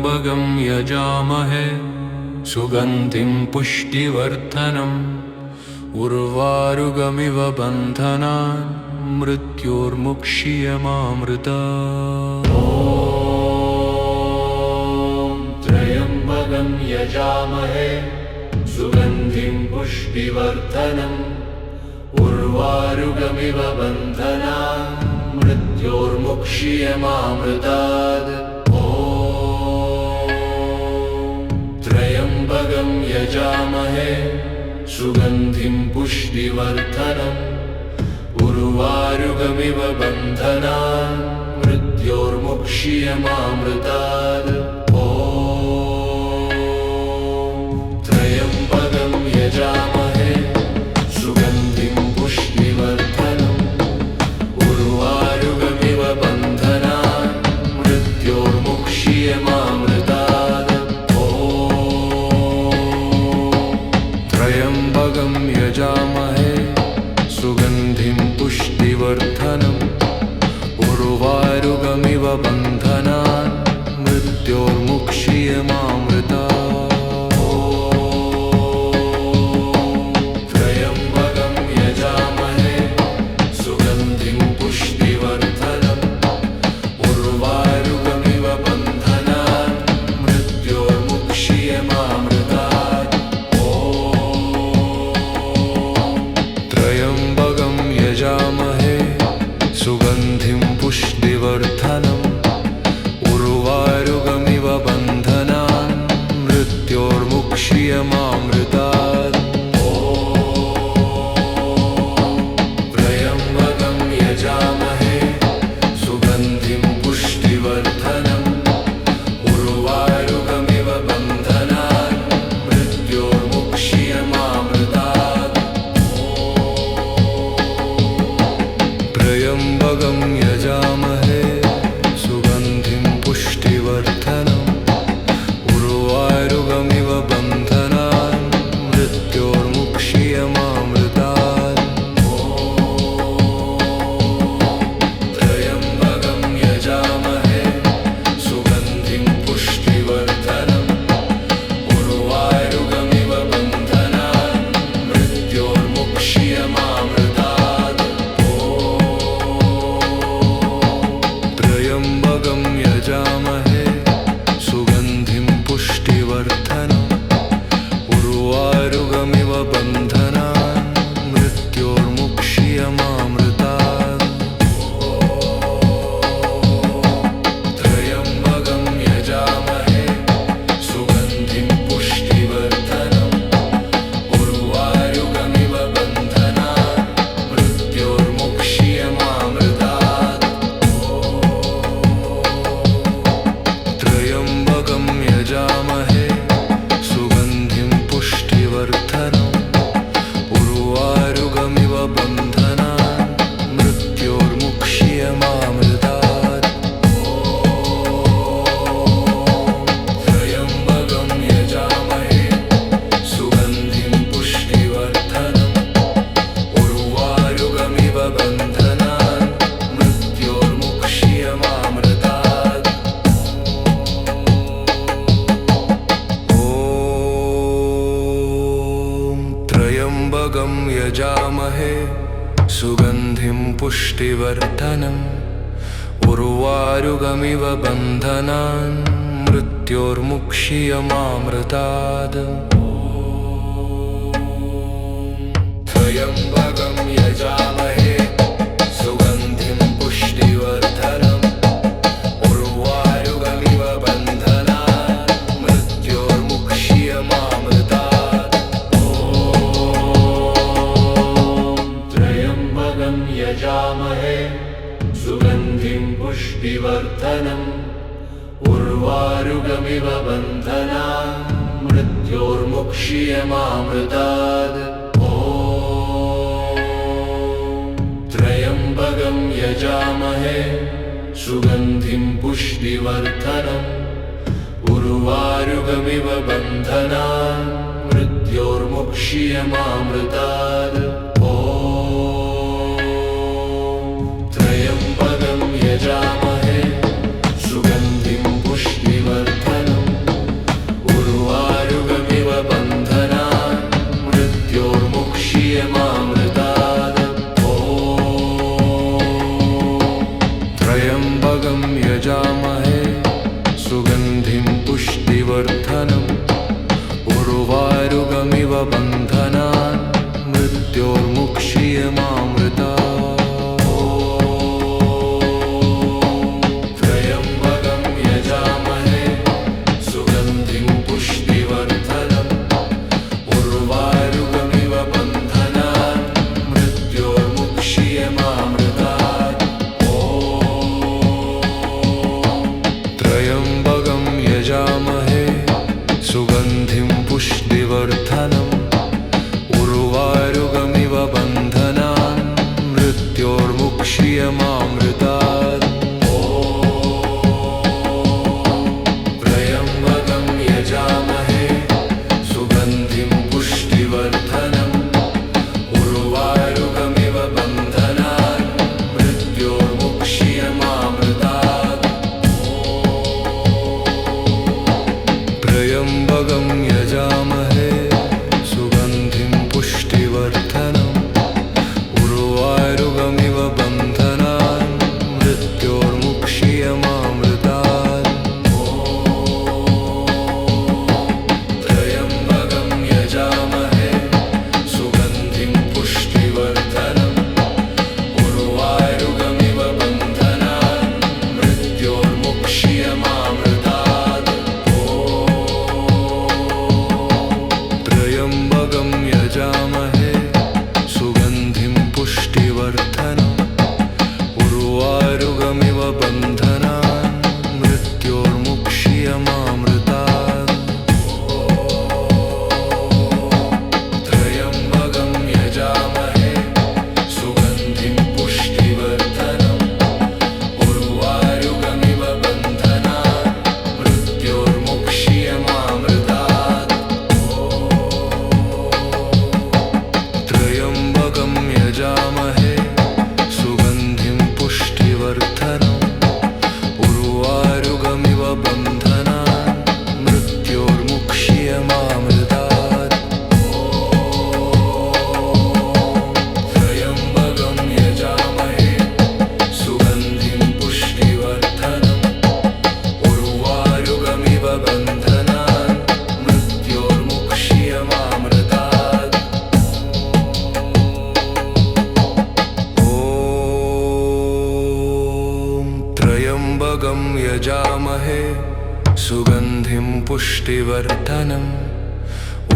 त्र्यम्बकं यजामहे सुगन्धिं पुष्टिवर्धनम् उर्वारुकमिव बन्धनान् मृत्योर्मुक्षीयमामृतात्। ॐ त्र्यम्बकं यजामहे सुगन्धिं पुष्टिवर्धनम् उर्वारुकमिव बन्धनान् मृत्योर्मुक्षीयमामृतात्। ॐ त्र्यम्बकं यजामहे सुगन्धिं पुष्टिवर्धनम् उर्वारुकमिव बन्धनान् मृत्योर्मुक्षीयमामृतात्। ॐ त्र्यम्बकं यजामहे सुगन्धिं पुष्टिवर्धनम् उर्वारुकमिव बन्धनान् मृत्योर्मुक्षीयमामृतात्। ॐ त्र्यम्बकं यजामहे सुगन्धिं पुष्टिवर्धनम् उर्वारुकमिव बन्धनान् मृत्योर्मुक्षीयमामृतात्। सुगन्धिं पुष्टिवर्धनम् उर्वारुकमिव बन्धनान् मृत्योर्मुक्षीयमामृतात्। त्र्यम्बकं यजामहे सुगन्धिं पुष्टिवर्धनम् उर्वारुकमिव बन्धनान् मृत्योर्मुक्षीयमामृतात्। त्र्यम्बकं यजामहे सुगन्धिं पुष्टिवर्धनम् उर्वारुकमिव बन्धनान् मृत्योर्मुक्षीयमामृतात्। त्र्यम्बकं यजामहे सुगन्धिं पुष्टिवर्धनम् उर्वारुकमिव बन्धनान् मृत्योर्मुक्षीयमामृतात्। त्र्यम्बकं यजामहे सुगन्धिं पुष्टिवर्धनम् उर्वारुकमिव बन्धनान् मृत्योर्मुक्षीयमामृतात्। त्र्यम्बकं यजामहे सुगन्धिं पुष्टिवर्धनम् उर्वारुकमिव बन्धनान् मृत्योर्मुक्षीयमामृतात्। त्र्यम्बकं यजामहे सुगन्धिं पुष्टिवर्धनम् उर्वारुकमिव बन्धनान् मृत्योर्मुक्षीयमामृतात्। त्र्यम्बकं यजामहे सुगन्धिं पुष्टिवर्धनम् उर्वारुकमिव बन्धनान् मृत्योर्मुक्षीयमामृतात्। त्र्यम्बकं यजामहे सुगन्धिं पुष्टिवर्धनम् उर्वारुकमिव बन्धनान् मृत्योर्मुक्षीयमामृतात्। त्र्यम्बकं यजामहे सुगन्धिं पुष्टिवर्धनम् उर्वारुकमिव बन्धनान् मृत्योर्मुक्षीयमामृतात्। त्र्यम्बकं यजामहे सुगन्धिं पुष्टिवर्धनम् उर्वारुकमिव बन्धनान् मृत्योर्मुक्षीयमामृतात्। त्र्यम्बकं यजामहे सुगन्धिं पुष्टिवर्धनम् उर्वारुकमिव बन्धनान् मृत्योर्मुक्षीयमामृतात्। त्र्यम्बकं यजामहे सुगन्धिं पुष्टिवर्धनम् त्र्यम्बकं यजामहे सुगन्धिं पुष्टिवर्धनम् उर्वारुकमिव बन्धनान् मृत्योर्मुक्षीयमामृतात्। सुगन्धिं पुष्टिवर्धनम् उर्वारुकमिव बन्धनान् मृत्योर्मुक्षीयमामृतात्। त्र्यम्बकं यजामहे सुगन्धिं पुष्टिवर्धनम् उर्वारुकमिव बन्धनान् मृत्योर्मुक्षीयमामृतात्। त्र्यम्बकं यजामहे सुगन्धिं पुष्टिवर्धनम् उर्वारुकमिव बन्धनान् मृत्योर्मुक्षीयमामृतात्। त्र्यम्बकं यजामहे सुगन्धिं पुष्टिवर्धनम् उर्वारुकमिव बन्धनान् मृत्योर्मुक्षीयमामृतात्। त्र्यम्बकं यजामहे सुगन्धिं पुष्टिवर्धनम् उर्वारुकमिव बन्धनान् मृत्योर्मुक्षीयमामृतात्। त्र्यम्बकं यजामहे सुगन्धिं पुष्टिवर्धनम् उर्वारुकमिव बन्धनान् मृत्योर्मुक्षीयमामृतात्। त्र्यम्बकं यजामहे सुगन्धिं पुष्टिवर्धनम् उर्वारुकमिव बन्धनान् मृत्योर्मुक्षीयमामृतात्। त्र्यम्बकं यजामहे सुगन्धिं पुष्टिवर्धनम् उर्वारुकमिव बन्धनान् मृत्योर्मुक्षीयमामृतात्। त्र्यम्बकं यजामहे सुगन्धिं पुष्टिवर्धनम्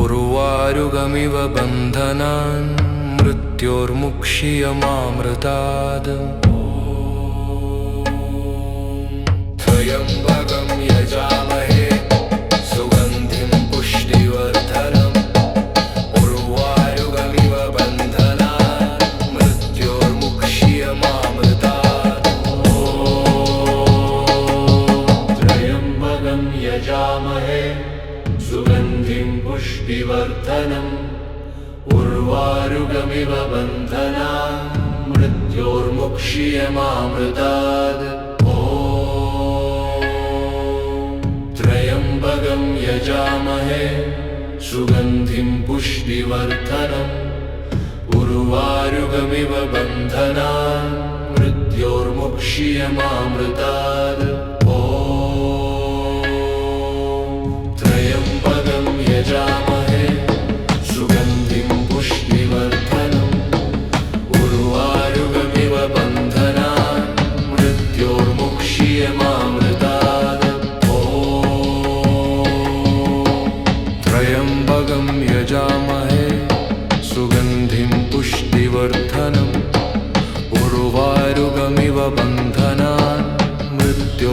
उर्वारुकमिव बन्धनान् मृत्योर्मुक्षीयमामृतात्। त्र्यम्बकं यजामहे सुगन्धिं पुष्टिवर्धनम् उर्वारुकमिव बन्धनान् मृत्योर्मुक्षीयमामृतात्। त्र्यम्बकं यजामहे सुगन्धिं पुष्टिवर्धनम् उर्वारुकमिव बन्धनान् मृत्योर्मुक्षीयमामृतात्। त्र्यम्बकं यजामहे सुगन्धिं पुष्टिवर्धनम् उर्वारुकमिव बन्धनान् मृत्योर्मुक्षीयमामृतात्। त्र्यम्बकं यजामहे सुगन्धिं पुष्टिवर्धनम् उर्वारुकमिव बन्धनान् मृत्योर्मुक्षीयमामृतात्। त्र्यम्बकं यजामहे सुगन्धिं पुष्टिवर्धनम् उर्वारुकमिव बन्धनान् मृत्योर्मुक्षीयमामृतात्।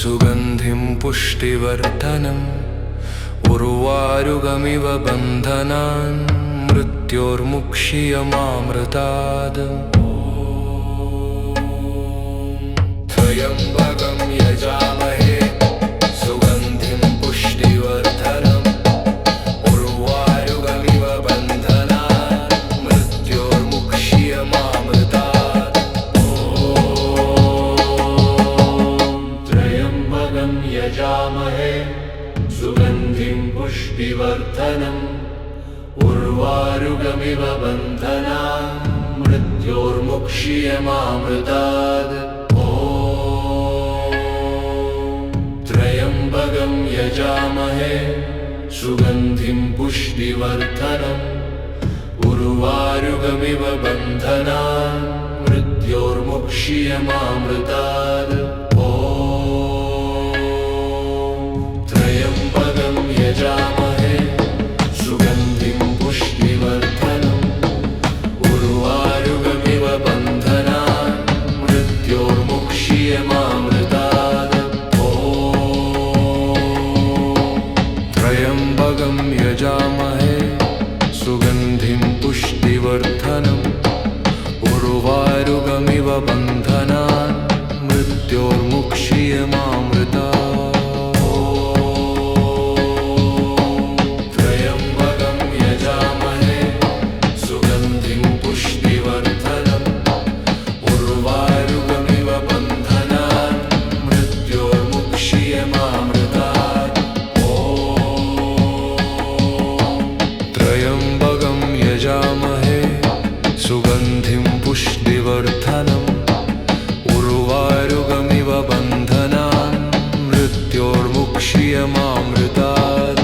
सुगन्धिं पुष्टिवर्धनम् उर्वारुकमिव बन्धनान् मृत्योर्मुक्षीयमामृतात् त्र्यम्बकं यजामहे सुगन्धिं पुष्टिवर्धनम् उर्वारुकमिव बन्धनान् मृत्योर्मुक्षीयमामृतात् त्र्यम्बकं यजामहे सुगन्धिं पुष्टिवर्धनम् उर्वारुकमिव बन्धनान् मृत्योर्मुक्षीयमामृतात् त्र्यम्बकं यजामहे सुगन्धिं पुष्टिवर्धनम् उर्वारुकमिव बन्धनान् मृत्योर्मुक्षीयमामृतात् त्र्यम्बकं यजामहे सुगन्धिं पुष्टिवर्धनम् उर्वारुकमिव बन्धनान् मृत्योर्मुक्षीयमामृतात् त्र्यम्बकं यजामहे सुगन्धिं पुष्टिवर्धनम् उर्वारुकमिव बन्धनान् मृत्योर्मुक्षीयमामृतात् सुगन्धिं पुष्टिवर्धनम् उर्वारुकमिव बन्धनान् मृत्योर्मुक्षीयमामृतात् त्र्यम्बकं यजामहे सुगन्धिं पुष्टिवर्धनम् उर्वारुकमिव बन्धनान् मृत्योर्मुक्षीयमामृतात्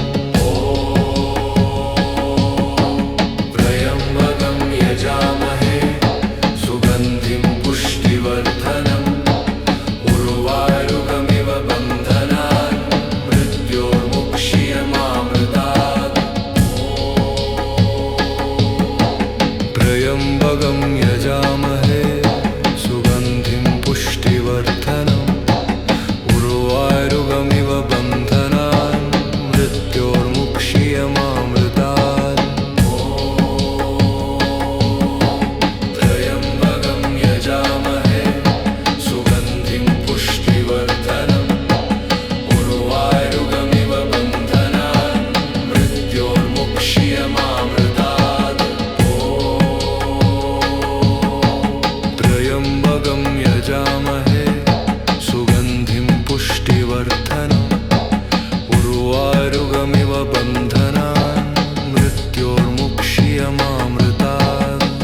त्र्यम्बकं यजामहे सुगन्धिं पुष्टिवर्धनम् उर्वारुकमिव बन्धनान् मृत्योर्मुक्षीयमामृतात् त्र्यम्बकं यजामहे सुगन्धिं पुष्टिवर्धनम् उर्वारुकमिव बन्धनान् मृत्योर्मुक्षीयमामृतात् त्र्यम्बकं यजामहे सुगन्धिं पुष्टिवर्धनम् उर्वारुकमिव बन्धनान् मृत्योर्मुक्षीयमामृतात्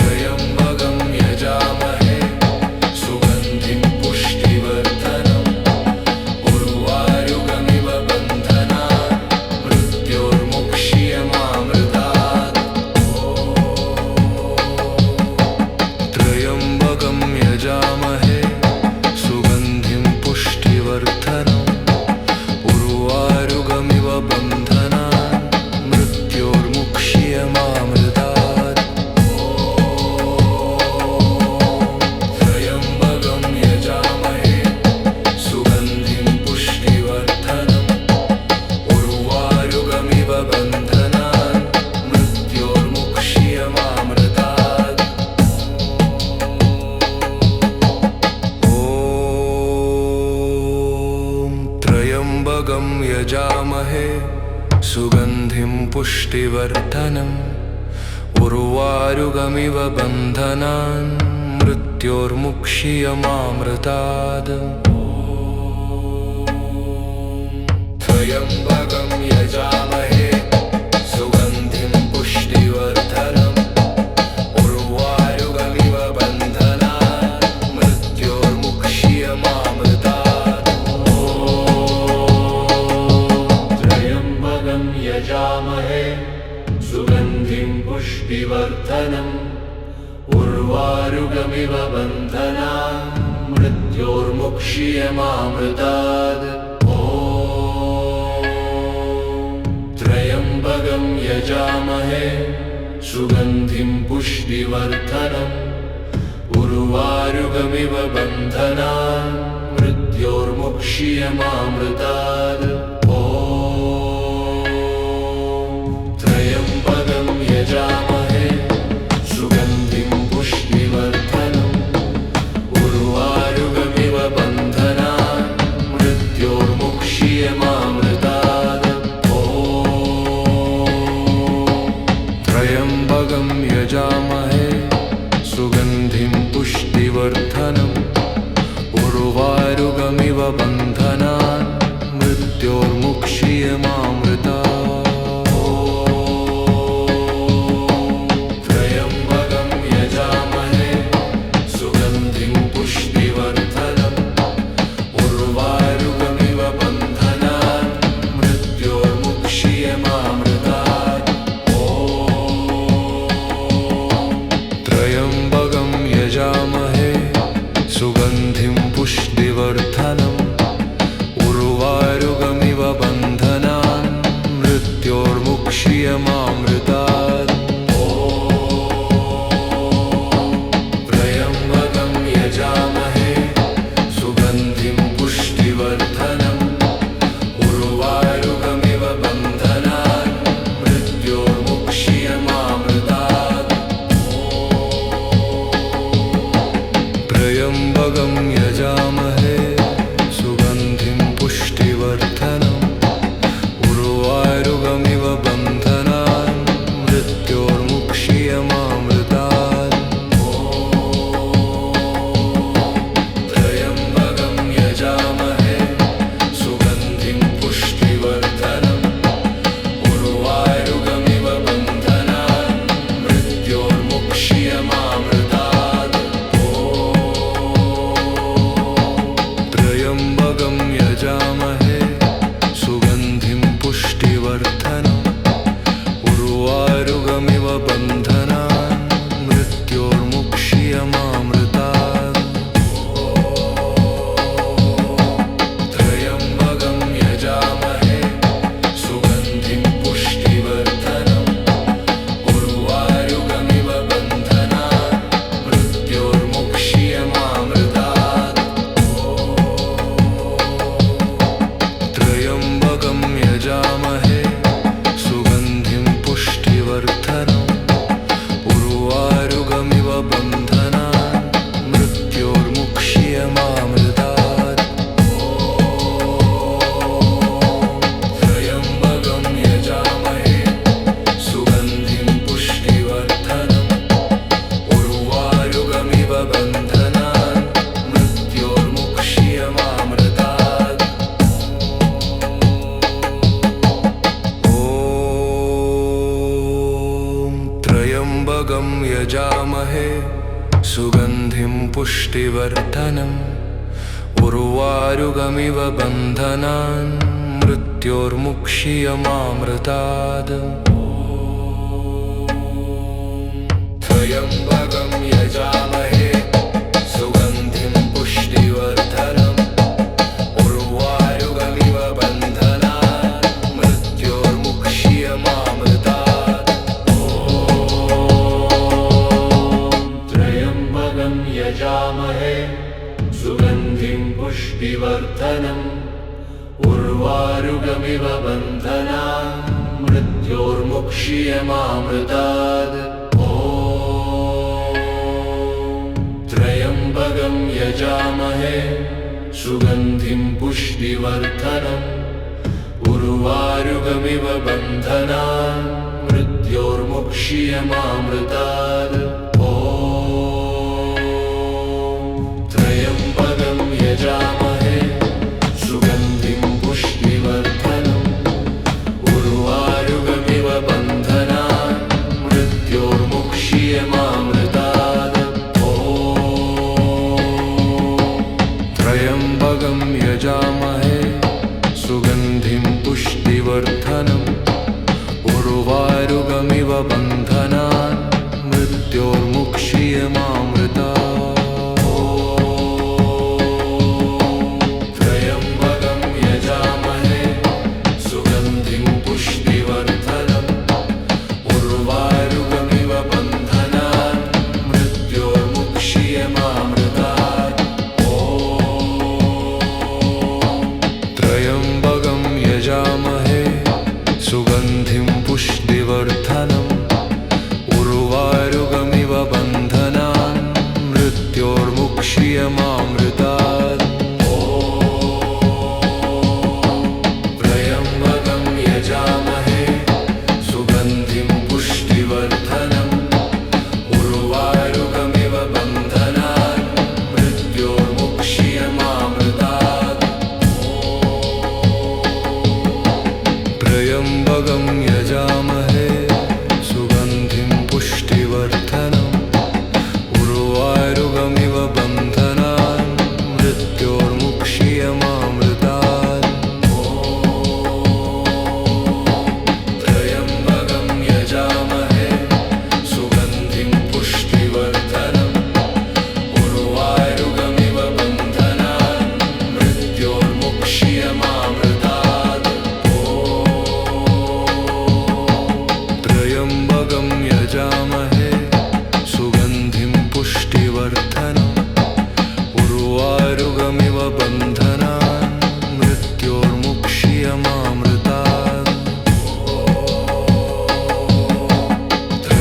त्र्यम्बकं यजामहे सुगन्धिं पुष्टिवर्धनम् उर्वारुकमिव बन्धनान् मृत्योर्मुक्षीयमामृतात् त्र्यम्बकं यजामहे सुगन्धिं पुष्टिवर्धनम् उर्वारुकमिव बन्धनान् मृत्योर्मुक्षीयमामृतात् त्र्यम्बकं यजामहे सुगन्धिं पुष्टिवर्धनम् उर्वारुकमिव बन्धनान् मृत्योर्मुक्षीयमामृतात् त्र्यम्बकं यजामहे सुगन्धिं पुष्टिवर्धनम् उर्वारुकमिव बन्धनान् मृत्योर्मुक्षीयमामृतात् त्र्यम्बकं यजामहे सुगन्धिं पुष्टिवर्धनम् उर्वारुकमिव बन्धनान् मृत्योर्मुक्षीयमामृतात् त्र्यम्बकं यजामहे सुगन्धिं पुष्टिवर्धनम् उर्वारुकमिव बन्धनान् मृत्योर्मुक्षीयमामृतात् त्र्यम्बकं यजामहे सुगन्धिं पुष्टिवर्धनम् उर्वारुकमिव बन्धनान् मृत्योर्मुक्ष्यमामृतात् त्र्यम्बकं यजामहे सुगन्धिं पुष्टिवर्धनम् उर्वारुकमिव बन्धनान् मृत्योर्मुक्ष्यमामृतात् त्र्यम्बकं यजामहे सुगन्धिं पुष्टिवर्धनम् उर्वारुकमिव बन्धनान् मृत्योर्मुक्ष्यमामृतात् त्र्यम्बकं यजामहे सुगन्धिं पुष्टिवर्धनम् उर्वारुकमिव बन्धनान् मृत्योर्मुक्ष्यमामृतात् त्र्यम्बकं यजामहे सुगन्धिं पुष्टिवर्धनम् उर्वारुकमिव बन्धनान् मृत्योर्मुक्ष्यमामृतात् त्र्यम्बकं यजामहे सुगन्धिं पुष्टिवर्धनम् उर्वारुकमिव बन्धनान् मृत्योर्मुक्ष्यमामृतात् त्र्यम्बकं यजामहे सुगन्धिं पुष्टिवर्धनम् उर्वारुकमिव बन्धनान् मृत्योर्मुक्ष्यमामृतात् त्र्यम्बकं यजामहे सुगन्धिं पुष्टिवर्धनम् उर्वारुकमिव बन्धनान् मृत्योर्मुक्ष्यमामृतात् त्र्यम्बकं यजामहे सुगन्धिं पुष्टिवर्धनम् उर्वारुकमिव बन्धनान् मृत्योर्मुक्ष्यमामृतात् त्र्यम्बकं यजामहे सुगन्धिं पुष्टिवर्धनम् उर्वारुकमिव बन्धनान् मृत्योर्मुक्ष्यमामृतात् त्र्यम्बकं यजामहे सुगन्धिं पुष्टिवर्धनम् उर्वारुकमिव बन्धनान् मृत्योर्मुक्ष्यमामृतात् त्र्यम्बकं यजामहे सुगन्धिं पुष्टिवर्धनम् उर्वारुकमिव बन्धनान् मृत्योर्मुक्ष्यमामृतात् त्र्यम्बकं यजामहे सुगन्धिं पुष्टिवर्धनम् उर्वारुकमिव बन्धनान् मृत्योर्मुक्ष्यमामृतात् त्र्यम्बकं यजामहे सुगन्धिं पुष्टिवर्धनम् उर्वारुकमिव बन्धनान् मृत्योर्मुक्ष्यमामृतात् त्र्यम्बकं यजामहे सुगन्धिं पुष्टिवर्धनम् उर्वारुकमिव बन्धनान् मृत्योर्मुक्ष्यमामृतात् त्र्यम्बकं यजामहे सुगन्धिं पुष्टिवर्धनम् उर्वारुकमिव बन्धनान् मृत्योर्मुक्ष्यमामृतात् त्र्यम्बकं यजामहे सुगन्धिं पुष्टिवर्धनम् उर्वारुकमिव बन्धनान् मृत्योर्मुक्ष्यमामृतात् त्र्यम्बकं यजामहे सुगन्धिं पुष्टिवर्धनम् उर्वारुकमिव बन्धनान् मृत्योर्मुक्ष्यमामृतात् त्र्यम्बकं यजामहे सुगन्धिं पुष्टिवर्धनम् उर्वारुकमिव बन्धनान् मृत्योर्मुक्ष्यमामृतात् सुगन्धिं पुष्टिवर्धनम् उर्वारुकमिव बन्धनान् मृत्योर्मुक्ष्यमामृतात् त्र्यम्बकं यजामहे सुगन्धिं पुष्टिवर्धनम् उर्वारुकमिव बन्धनान् मृत्योर्मुक्ष्यमामृतात् त्र्यम्बकं यजामहे सुगन्धिं पुष्टिवर्धनम् उर्वारुकमिव बन्धनान् मृत्योर्मुक्ष्यमामृतात् त्र्यम्बकं यजामहे सुगन्धिं पुष्टिवर्धनम् उर्वारुकमिव बन्धनान् मृत्योर्मुक्ष्यमामृतात् त्र्यम्बकं यजामहे सुगन्धिं पुष्टिवर्धनम् उर्वारुकमिव बन्धनान् मृत्योर्मुक्ष्यमामृतात्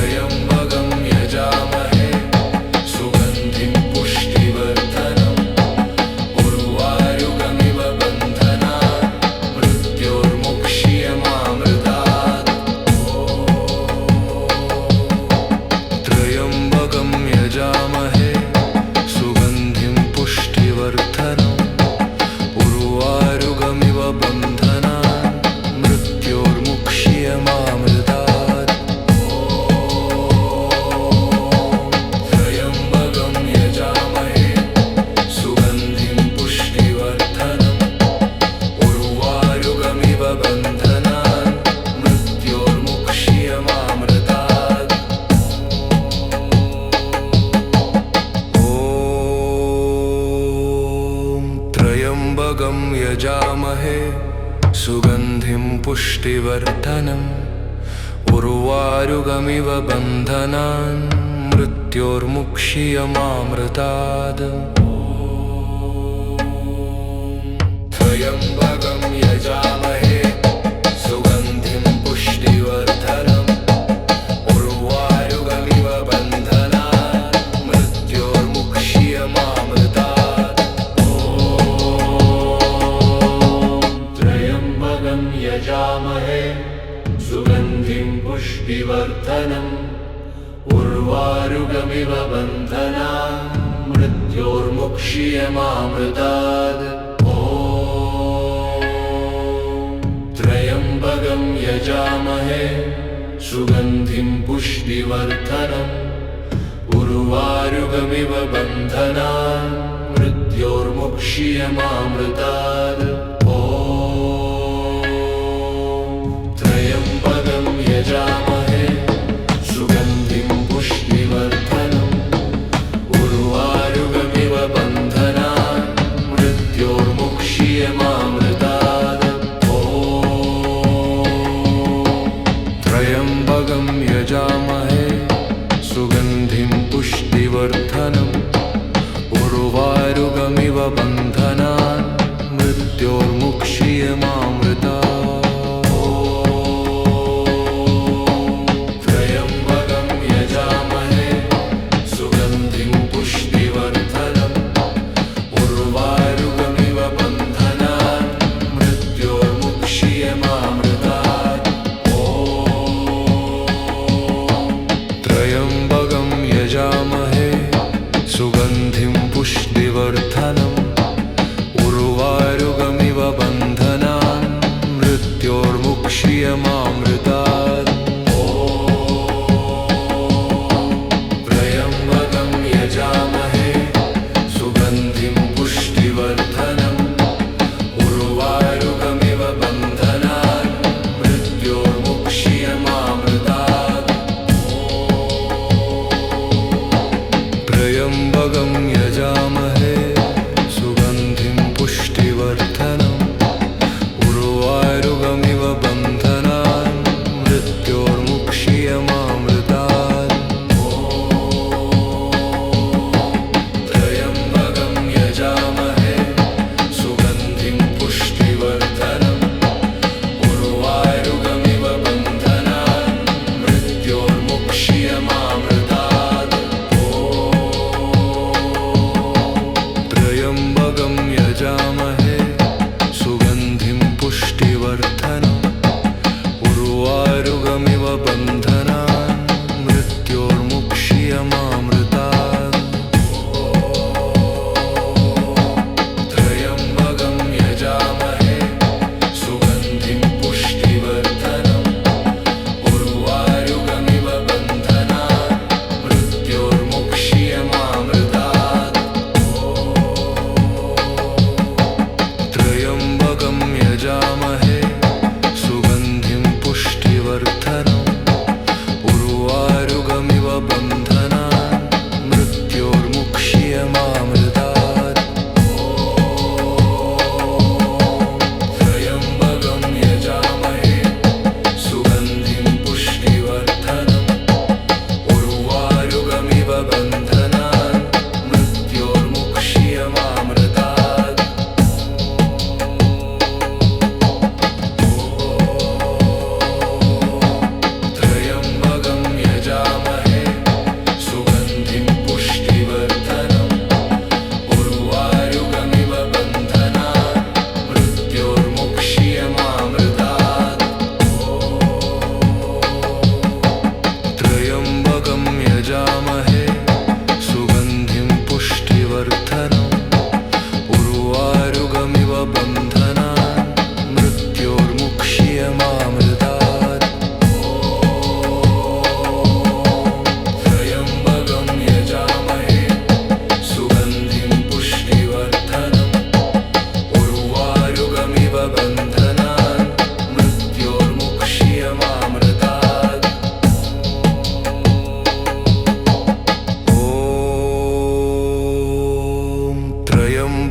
त्र्यम्बकं यजामहे सुगन्धिं पुष्टिवर्धनम् उर्वारुकमिव बन्धनान् मृत्योर्मुक्ष्यमामृतात् त्र्यम्बकं यजामहे सुगन्धिं पुष्टिवर्धनम् उर्वारुकमिव बन्धनान् मृत्योर्मुक्ष्यमामृतात् त्र्यम्बकं यजामहे सुगन्धिं पुष्टिवर्धनम् उर्वारुकमिव बन्धनान् मृत्योर्मुक्ष्यमामृतात् त्र्यम्बकं यजामहे सुगन्धिं पुष्टिवर्धनम् उर्वारुकमिव बन्धनान् मृत्योर्मुक्ष्यमामृतात् त्र्यम्बकं यजामहे सुगन्धिं पुष्टिवर्धनम् उर्वारुकमिव बन्धनान् मृत्योर्मुक्ष्यमामृतात् त्र्यम्बकं यजामहे सुगन्धिं पुष्टिवर्धनम् उर्वारुकमिव बन्धनान् मृत्योर्मुक्ष्यमामृतात् त्र्यम्बकं यजामहे सुगन्धिं पुष्टिवर्धनम् उर्वारुकमिव बन्धनान् मृत्योर्मुक्ष्यमामृतात् त्र्यम्बकं यजामहे सुगन्धिं पुष्टिवर्धनम् उर्वारुकमिव बन्धनान् मृत्योर्मुक्ष्यमामृतात् त्र्यम्बकं यजामहे सुगन्धिं पुष्टिवर्धनम् उर्वारुकमिव बन्धनान् मृत्योर्मुक्ष्यमामृतात् त्र्यम्बकं यजामहे सुगन्धिं पुष्टिवर्धनम् उर्वारुकमिव बन्धनान् मृत्योर्मुक्ष्यमामृतात् त्र्यम्बकं यजामहे सुगन्धिं पुष्टिवर्धनम् उर्वारुकमिव बन्धनान् मृत्योर्मुक्ष्यमामृतात् त्र्यम्बकं यजामहे सुगन्धिं पुष्टिवर्धनम् उर्वारुकमिव बन्धनान् मृत्योर्मुक्ष्यमामृतात् त्र्यम्बकं यजामहे सुगन्धिं पुष्टिवर्धनम् उर्वारुकमिव बन्धनान्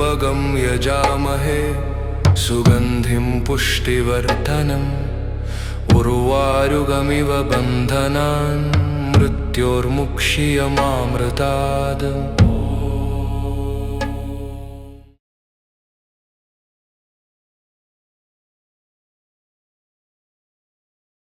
त्र्यम्बकं यजामहे सुगन्धिं पुष्टिवर्धनम् उर्वारुकमिव बन्धनान् मृत्योर्मुक्षीयमामृतात्।